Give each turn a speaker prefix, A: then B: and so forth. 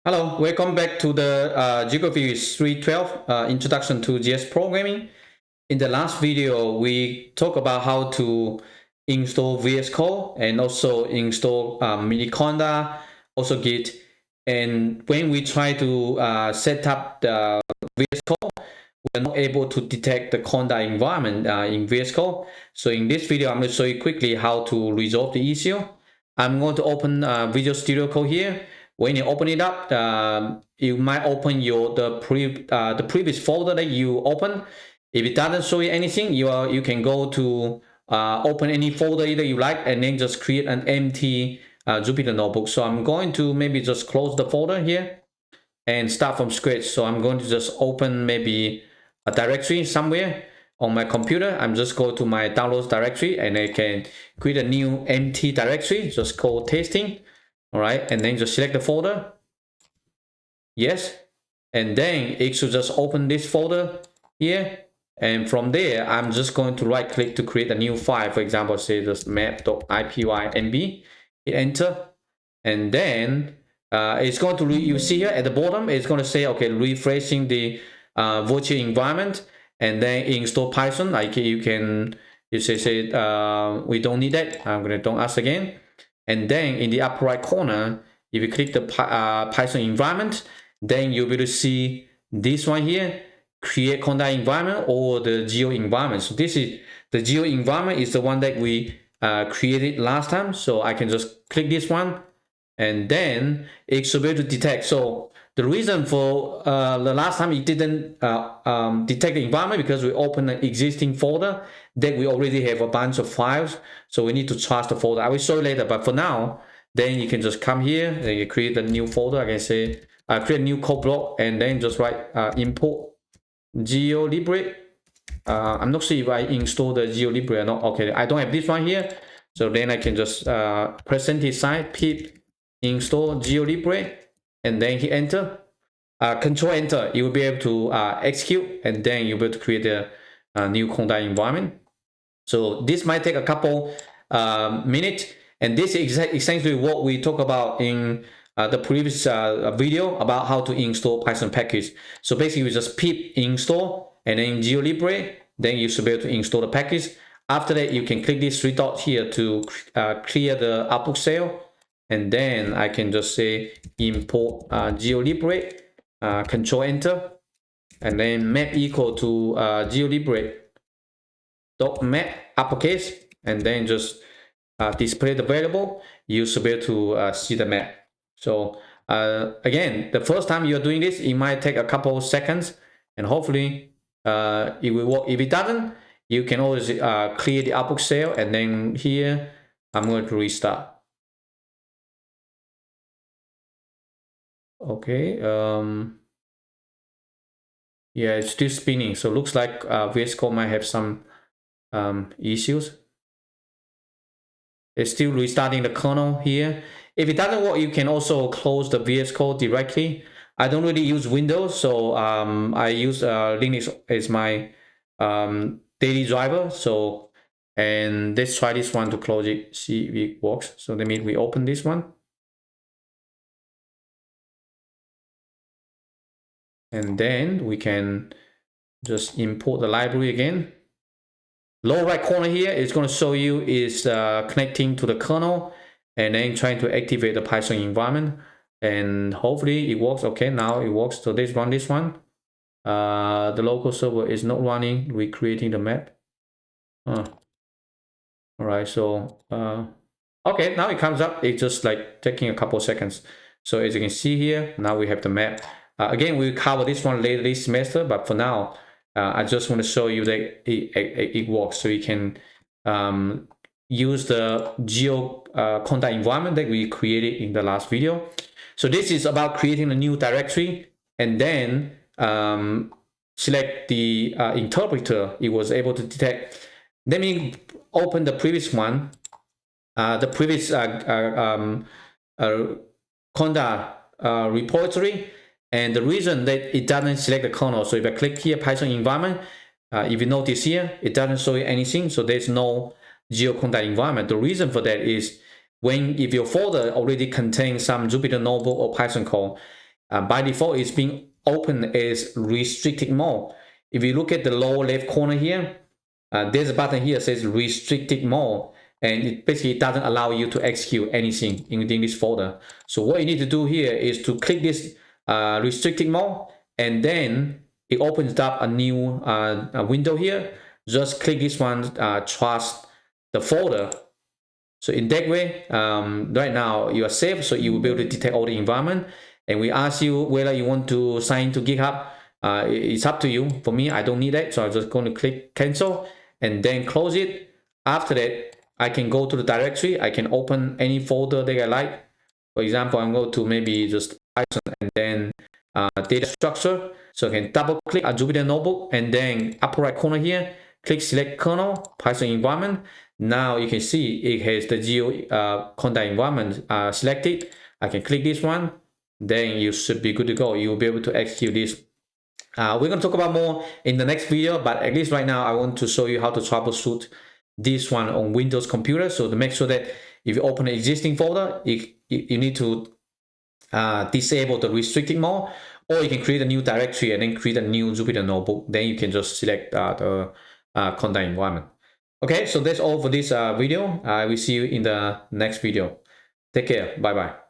A: Hello, welcome back to the Geography 312 Introduction to GIS Programming. In the last video, we talked about how to install VS Code and also install mini Conda, also Git. And when we try to set up the VS Code, we're not able to detect the Conda environment in VS Code. So in this video, I'm going to show you quickly how to resolve the issue. I'm going to open Visual Studio Code here. When you open it up, you might open the previous folder that you open. If it doesn't show you anything, you can go to open any folder either you like, and then just create an empty Jupyter notebook. So I'm going to maybe just close the folder here and start from scratch. So I'm going to just open maybe a directory somewhere on my computer. I'm just go to my downloads directory and I can create a new empty directory, just called testing. All right, and then just select the folder. Yes, and then it should just open this folder here. And from there, I'm just going to right click to create a new file. For example, say just map.ipynb, hit enter. And then it's going to, you see here at the bottom, it's going to say, okay, refreshing the virtual environment and then install Python. Like you say, we don't need that. I'm going to don't ask again. And then in the upper right corner, if you click the Python environment, then you'll be able to see this one here, create Conda environment or the geo environment. So this is the geo environment is the one that we created last time. So I can just click this one and then it should be able to detect. So the reason for the last time it didn't detect the environment because we opened an existing folder that we already have a bunch of files. So we need to trash the folder. I will show you later, but for now, then you can just come here and you create a new folder. I can say create a new code block and then just write import GeoLibre. I'm not sure if I install the GeoLibre or not. Okay, I don't have this one here. So then I can just percentage sign pip install GeoLibre and then hit enter. Control enter, you will be able to execute and then you'll be able to create a new Conda environment. So this might take a couple minutes, and this is essentially what we talked about in the previous video about how to install Python package. So basically, we just pip install and then GeoLibre, then you should be able to install the package. After that, you can click these three dots here to clear the output cell, and then I can just say import GeoLibre, control enter, and then map equal to GeoLibre dot map uppercase, and then just display the variable. You should be able to see the map. So again, the first time you're doing this, it might take a couple of seconds, and hopefully it will work. If it doesn't, you can always clear the output cell, and then here I'm going to restart. Okay. Yeah, it's still spinning, so looks like VS Code might have some issues. It's still restarting the kernel here. If it doesn't work, you can also close the VS Code directly. I don't really use Windows, so I use Linux as my daily driver. So, and let's try this one to close it, see if it works. So let me reopen this one. And then we can just import the library again. Lower right corner here is going to show you is connecting to the kernel and then trying to activate the Python environment, and hopefully it works. Okay, now it works. So let's run this one. The local server is not running, recreating the map. All right, so okay, now it comes up. It's just like taking a couple of seconds. So as you can see here, now we have the map. Again, we'll cover this one later this semester, but for now, I just want to show you that it works. So you can use the Geo Conda environment that we created in the last video. So this is about creating a new directory and then select the interpreter it was able to detect. Let me open the previous one, the previous Conda repository. And the reason that it doesn't select the kernel, so if I click here, Python environment, if you notice here, it doesn't show you anything. So there's no GeoConda environment. The reason for that is if your folder already contains some Jupyter notebook or Python code, by default it's being opened as restricted mode. If you look at the lower left corner here, there's a button here that says restricted mode, and it basically doesn't allow you to execute anything within this folder. So what you need to do here is to click this restricted mode, and then it opens up a new window here. Just click this one, trust the folder. So in that way, right now you are safe, so you will be able to detect all the environment. And we ask you whether you want to sign to GitHub. It's up to you. For me, I don't need that, so I'm just going to click cancel and then close it. After that, I can go to the directory. I can open any folder that I like. For example, I'm going to maybe just Python and then data structure. So I can double click a Jupyter notebook, and then upper right corner here, click select kernel, Python environment. Now you can see it has the Conda environment selected. I can click this one, then you should be good to go. You will be able to execute this. We're going to talk about more in the next video, but at least right now I want to show you how to troubleshoot this one on Windows computer. So to make sure that if you open an existing folder, you need to disable the restricted mode, or you can create a new directory and then create a new Jupyter notebook. Then you can just select the Conda environment. Okay, so that's all for this video. I will see you in the next video. Take care. Bye bye.